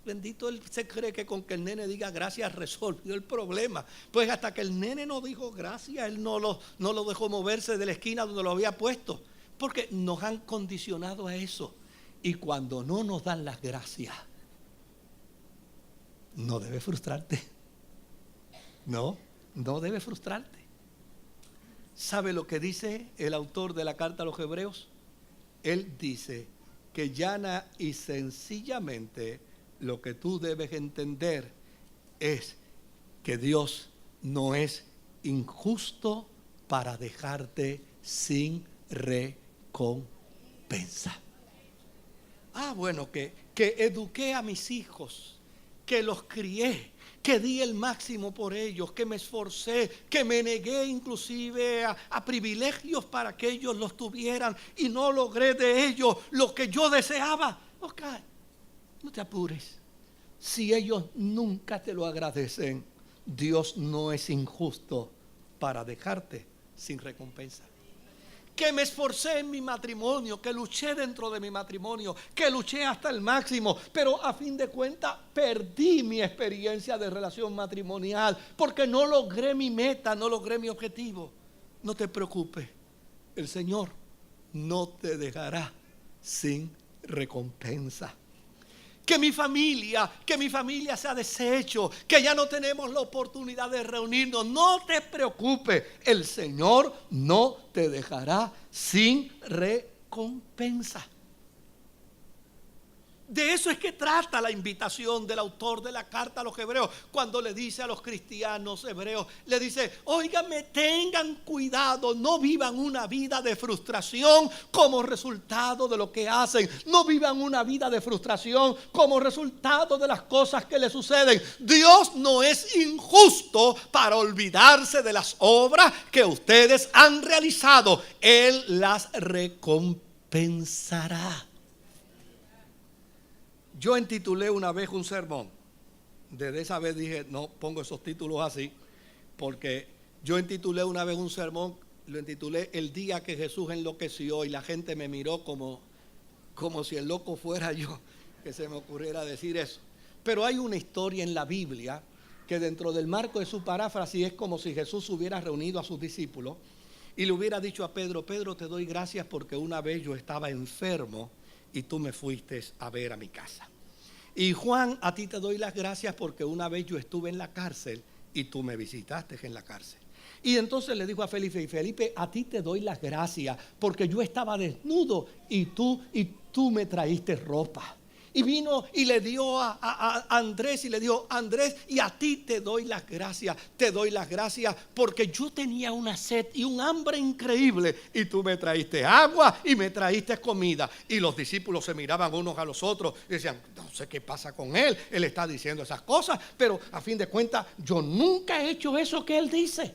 bendito, él se cree que con que el nene diga gracias resolvió el problema. Pues hasta que el nene no dijo gracias, él no lo dejó moverse de la esquina donde lo había puesto. Porque nos han condicionado a eso. Y cuando no nos dan las gracias, no debe frustrarte. No debe frustrarte. ¿Sabe lo que dice el autor de la carta a los Hebreos? Él dice que llana y sencillamente lo que tú debes entender es que Dios no es injusto para dejarte sin recompensa. Bueno, que eduqué a mis hijos, que los crié, que di el máximo por ellos, que me esforcé, que me negué inclusive a privilegios para que ellos los tuvieran y no logré de ellos lo que yo deseaba. Ok, no te apures. Si ellos nunca te lo agradecen, Dios no es injusto para dejarte sin recompensa. Que me esforcé en mi matrimonio, que luché dentro de mi matrimonio, que luché hasta el máximo, pero a fin de cuentas perdí mi experiencia de relación matrimonial porque no logré mi meta, no logré mi objetivo. No te preocupes, el Señor no te dejará sin recompensa. Que mi familia se ha deshecho, que ya no tenemos la oportunidad de reunirnos. No te preocupes, el Señor no te dejará sin recompensa. De eso es que trata la invitación del autor de la carta a los hebreos, cuando le dice a los cristianos hebreos, le dice, óigame, tengan cuidado, no vivan una vida de frustración como resultado de lo que hacen, no vivan una vida de frustración como resultado de las cosas que le suceden. Dios no es injusto para olvidarse de las obras que ustedes han realizado, Él las recompensará. Yo intitulé una vez un sermón. Desde esa vez dije, no pongo esos títulos así, porque yo intitulé una vez un sermón, lo intitulé El día que Jesús enloqueció, y la gente me miró como si el loco fuera yo, que se me ocurriera decir eso. Pero hay una historia en la Biblia que dentro del marco de su paráfrasis es como si Jesús hubiera reunido a sus discípulos y le hubiera dicho a Pedro, Pedro, te doy gracias porque una vez yo estaba enfermo y tú me fuiste a ver a mi casa. Y Juan, a ti te doy las gracias porque una vez yo estuve en la cárcel y tú me visitaste en la cárcel. Y entonces le dijo a Felipe, y Felipe, a ti te doy las gracias porque yo estaba desnudo y tú me traíste ropa. Y vino y le dio a Andrés y le dijo, Andrés, y a ti te doy las gracias porque yo tenía una sed y un hambre increíble y tú me traíste agua y me traíste comida. Y los discípulos se miraban unos a los otros y decían, no sé qué pasa con él está diciendo esas cosas, pero a fin de cuentas yo nunca he hecho eso que él dice.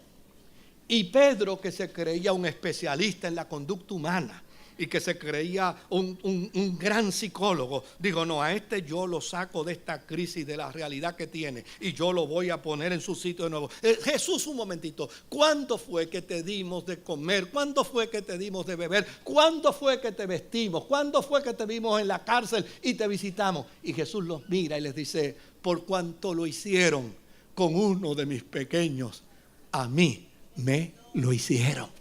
Y Pedro, que se creía un especialista en la conducta humana y que se creía un gran psicólogo, digo, no, a este yo lo saco de esta crisis, de la realidad que tiene, y yo lo voy a poner en su sitio de nuevo. Jesús, un momentito, ¿cuándo fue que te dimos de comer? ¿Cuándo fue que te dimos de beber? ¿Cuándo fue que te vestimos? ¿Cuándo fue que te vimos en la cárcel y te visitamos? Y Jesús los mira y les dice, por cuanto lo hicieron con uno de mis pequeños, a mí me lo hicieron.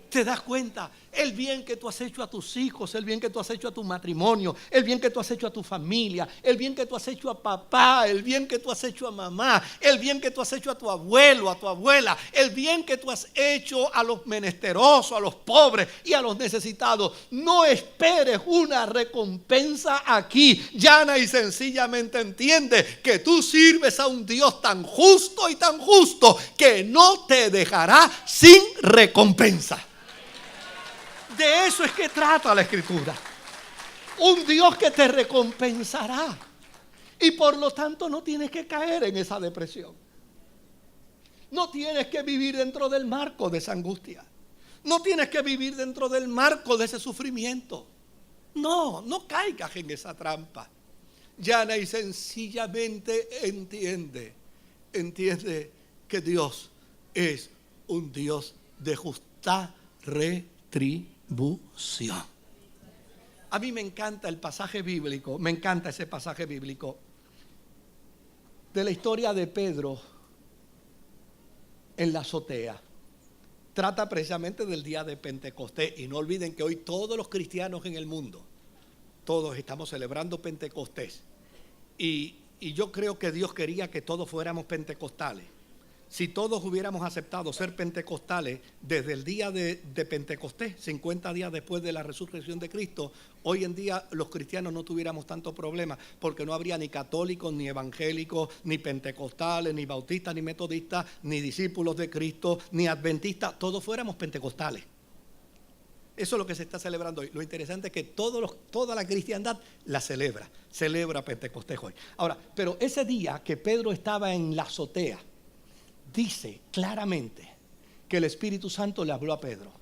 ¿Te das cuenta? El bien que tú has hecho a tus hijos, el bien que tú has hecho a tu matrimonio, el bien que tú has hecho a tu familia, el bien que tú has hecho a papá, el bien que tú has hecho a mamá, el bien que tú has hecho a tu abuelo, a tu abuela, el bien que tú has hecho a los menesterosos, a los pobres y a los necesitados. No esperes una recompensa aquí. Llana y sencillamente entiende que tú sirves a un Dios tan justo y tan justo que no te dejará sin recompensa. De eso es que trata la Escritura. Un Dios que te recompensará. Y por lo tanto no tienes que caer en esa depresión. No tienes que vivir dentro del marco de esa angustia. No tienes que vivir dentro del marco de ese sufrimiento. No, no caigas en esa trampa. Llana y sencillamente entiende que Dios es un Dios de justa retribución. A mí me encanta el pasaje bíblico, me encanta ese pasaje bíblico de la historia de Pedro en la azotea. Trata precisamente del día de Pentecostés. Y no olviden que hoy todos los cristianos en el mundo, todos estamos celebrando Pentecostés. Y yo creo que Dios quería que todos fuéramos pentecostales. Si todos hubiéramos aceptado ser pentecostales desde el día de Pentecostés, 50 días después de la resurrección de Cristo, hoy en día los cristianos no tuviéramos tantos problemas, porque no habría ni católicos, ni evangélicos, ni pentecostales, ni bautistas, ni metodistas, ni discípulos de Cristo, ni adventistas, todos fuéramos pentecostales. Eso es lo que se está celebrando hoy. Lo interesante es que toda la cristiandad la celebra Pentecostés hoy. Ahora, pero ese día que Pedro estaba en la azotea, dice claramente que el Espíritu Santo le habló a Pedro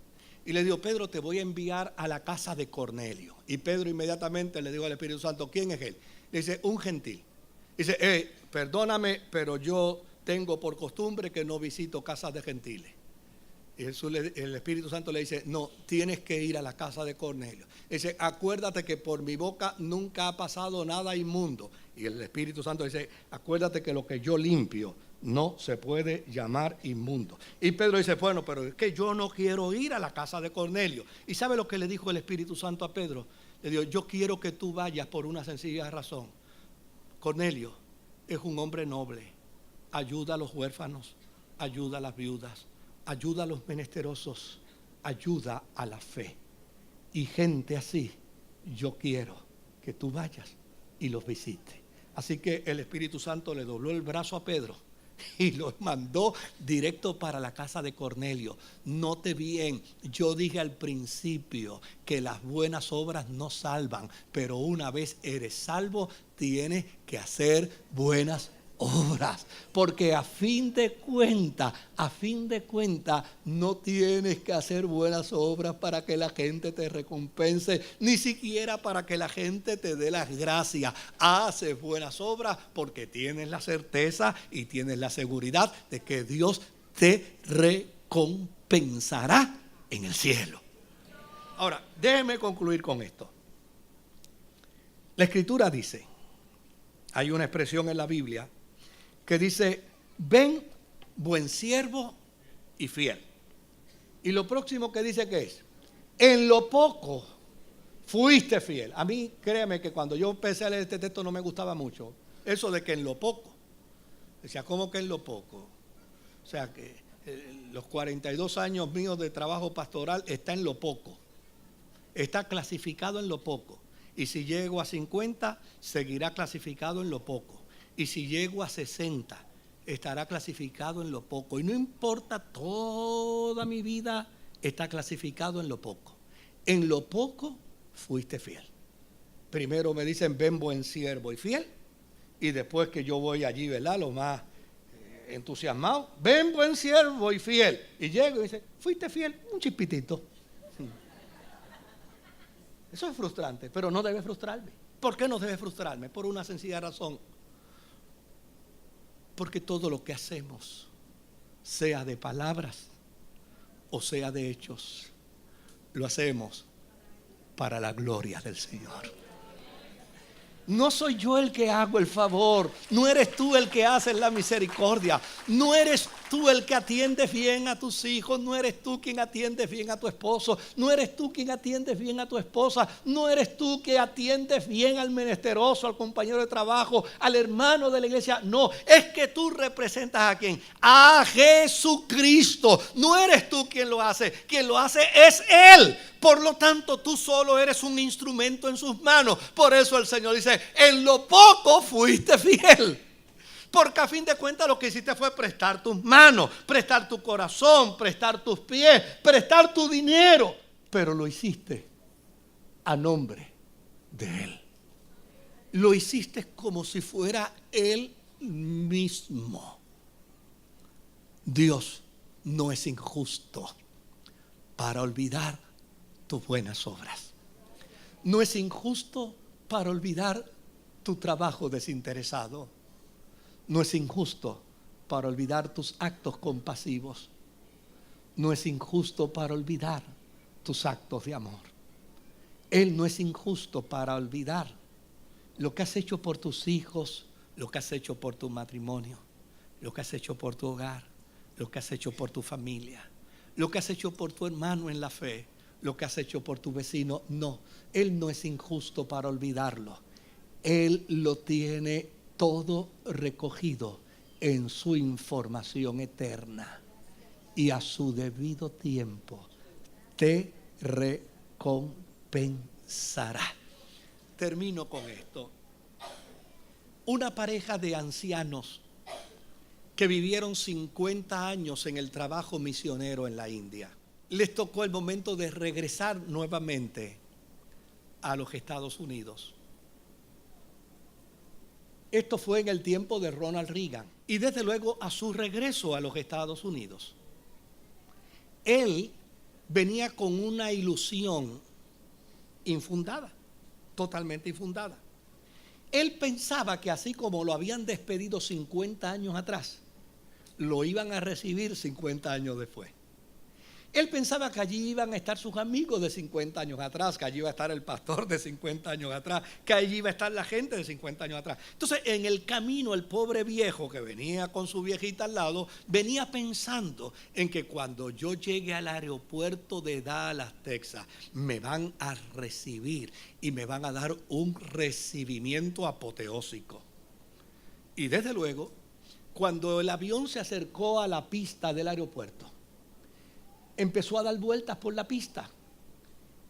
y le dijo: Pedro, te voy a enviar a la casa de Cornelio. Y Pedro inmediatamente le dijo al Espíritu Santo: ¿quién es él? Le dice: un gentil. Dice: perdóname, pero yo tengo por costumbre que no visito casas de gentiles. Y el Espíritu Santo le dice: no, tienes que ir a la casa de Cornelio. Dice: acuérdate que por mi boca nunca ha pasado nada inmundo. Y el Espíritu Santo dice: acuérdate que lo que yo limpio no se puede llamar inmundo. Y Pedro dice: bueno, pero es que yo no quiero ir a la casa de Cornelio. ¿Y sabe lo que le dijo el Espíritu Santo a Pedro? Le dijo: yo quiero que tú vayas por una sencilla razón. Cornelio es un hombre noble, ayuda a los huérfanos, ayuda a las viudas, ayuda a los menesterosos, ayuda a la fe. Y gente así, yo quiero que tú vayas y los visites. Así que el Espíritu Santo le dobló el brazo a Pedro y lo mandó directo para la casa de Cornelio. Note bien, yo dije al principio que las buenas obras no salvan, pero una vez eres salvo, tienes que hacer buenas obras, porque a fin de cuentas, no tienes que hacer buenas obras para que la gente te recompense, ni siquiera para que la gente te dé las gracias. Haces buenas obras porque tienes la certeza y tienes la seguridad de que Dios te recompensará en el cielo. Ahora, déjeme concluir con esto. La Escritura dice, hay una expresión en la Biblia que dice: ven, buen siervo y fiel. Y lo próximo que dice que es: en lo poco fuiste fiel. A mí, créeme que cuando yo empecé a leer este texto no me gustaba mucho eso de que en lo poco. Decía: ¿cómo que en lo poco? O sea que los 42 años míos de trabajo pastoral está en lo poco. Está clasificado en lo poco. Y si llego a 50, seguirá clasificado en lo poco. Y si llego a 60, estará clasificado en lo poco. Y no importa, toda mi vida está clasificado en lo poco. En lo poco fuiste fiel. Primero me dicen: ven, buen siervo y fiel. Y después que yo voy allí, ¿verdad?, lo más entusiasmado: ven, buen siervo y fiel. Y llego y dice: fuiste fiel, un chispitito. Eso es frustrante, pero no debe frustrarme. ¿Por qué no debe frustrarme? Por una sencilla razón. Porque todo lo que hacemos, sea de palabras o sea de hechos, lo hacemos para la gloria del Señor. No soy yo el que hago el favor, no eres tú el que haces la misericordia, no eres tú el que atiendes bien a tus hijos, no eres tú quien atiendes bien a tu esposo, no eres tú quien atiendes bien a tu esposa, no eres tú que atiendes bien al menesteroso, al compañero de trabajo, al hermano de la iglesia. No, es que tú representas ¿a quién? A Jesucristo. No eres tú quien lo hace es Él. Por lo tanto, tú solo eres un instrumento en sus manos. Por eso el Señor dice: en lo poco fuiste fiel. Porque a fin de cuentas lo que hiciste fue prestar tus manos, prestar tu corazón, prestar tus pies, prestar tu dinero. Pero lo hiciste a nombre de Él. Lo hiciste como si fuera Él mismo. Dios no es injusto para olvidar tus buenas obras. No es injusto para olvidar tu trabajo desinteresado. No es injusto para olvidar tus actos compasivos. No es injusto para olvidar tus actos de amor. Él no es injusto para olvidar lo que has hecho por tus hijos, lo que has hecho por tu matrimonio, lo que has hecho por tu hogar, lo que has hecho por tu familia, lo que has hecho por tu hermano en la fe, lo que has hecho por tu vecino. No, Él no es injusto para olvidarlo. Él lo tiene todo recogido en su información eterna, y a su debido tiempo te recompensará. Termino con esto. Una pareja de ancianos que vivieron 50 años en el trabajo misionero en la India, les tocó el momento de regresar nuevamente a los Estados Unidos. Esto fue en el tiempo de Ronald Reagan. Y desde luego, a su regreso a los Estados Unidos, él venía con una ilusión infundada, totalmente infundada. Él pensaba que así como lo habían despedido 50 años atrás, lo iban a recibir 50 años después. Él pensaba que allí iban a estar sus amigos de 50 años atrás, que allí iba a estar el pastor de 50 años atrás, que allí iba a estar la gente de 50 años atrás. Entonces, en el camino, el pobre viejo que venía con su viejita al lado, venía pensando en que cuando yo llegue al aeropuerto de Dallas, Texas, me van a recibir y me van a dar un recibimiento apoteósico. Y desde luego, cuando el avión se acercó a la pista del aeropuerto, empezó a dar vueltas por la pista.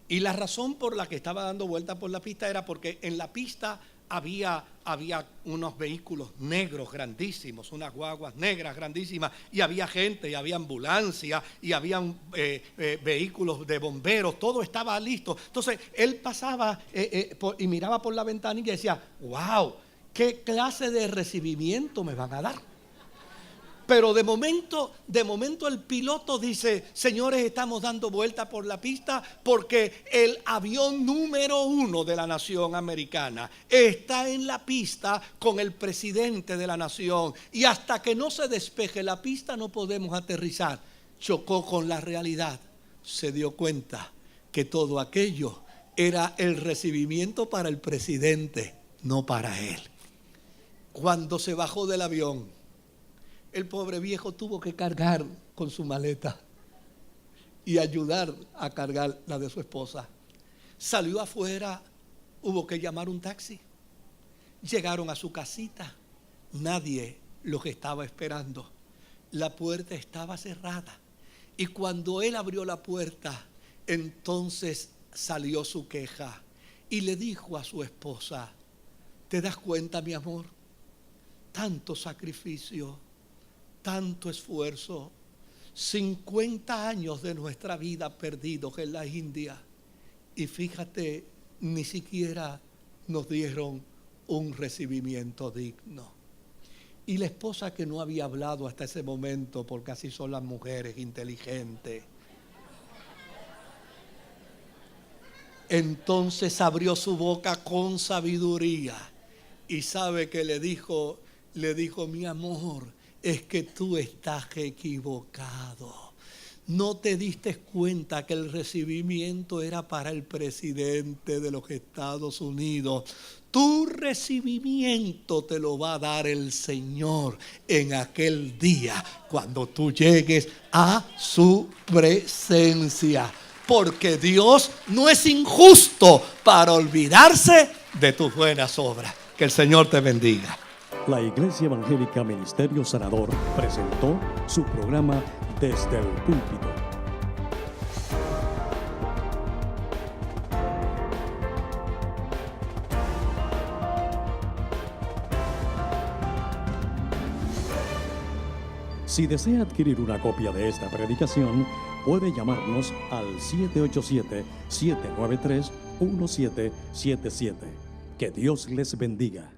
Y la razón por la que estaba dando vueltas por la pista era porque en la pista había unos vehículos negros grandísimos, unas guaguas negras grandísimas, y había gente, y había ambulancia, y habían vehículos de bomberos, todo estaba listo. Entonces él pasaba y miraba por la ventana y decía: wow, ¿qué clase de recibimiento me van a dar? Pero de momento el piloto dice: señores, estamos dando vuelta por la pista porque el avión número 1 de la nación americana está en la pista con el presidente de la nación, y hasta que no se despeje la pista no podemos aterrizar. Chocó con la realidad, se dio cuenta que todo aquello era el recibimiento para el presidente, no para él. Cuando se bajó del avión, el pobre viejo tuvo que cargar con su maleta y ayudar a cargar la de su esposa. Salió afuera, hubo que llamar un taxi. Llegaron a su casita, nadie los estaba esperando. La puerta estaba cerrada, y cuando él abrió la puerta, entonces salió su queja y le dijo a su esposa: ¿te das cuenta, mi amor? Tanto sacrificio, tanto esfuerzo, 50 años de nuestra vida perdidos en la India, y fíjate, ni siquiera nos dieron un recibimiento digno. Y la esposa, que no había hablado hasta ese momento, porque así son las mujeres inteligentes, entonces abrió su boca con sabiduría, y sabe que le dijo: mi amor, es que tú estás equivocado. No te diste cuenta que el recibimiento era para el presidente de los Estados Unidos. Tu recibimiento te lo va a dar el Señor en aquel día, cuando tú llegues a su presencia. Porque Dios no es injusto para olvidarse de tus buenas obras. Que el Señor te bendiga. La Iglesia Evangélica Ministerio Sanador presentó su programa Desde el Púlpito. Si desea adquirir una copia de esta predicación, puede llamarnos al 787-793-1777. Que Dios les bendiga.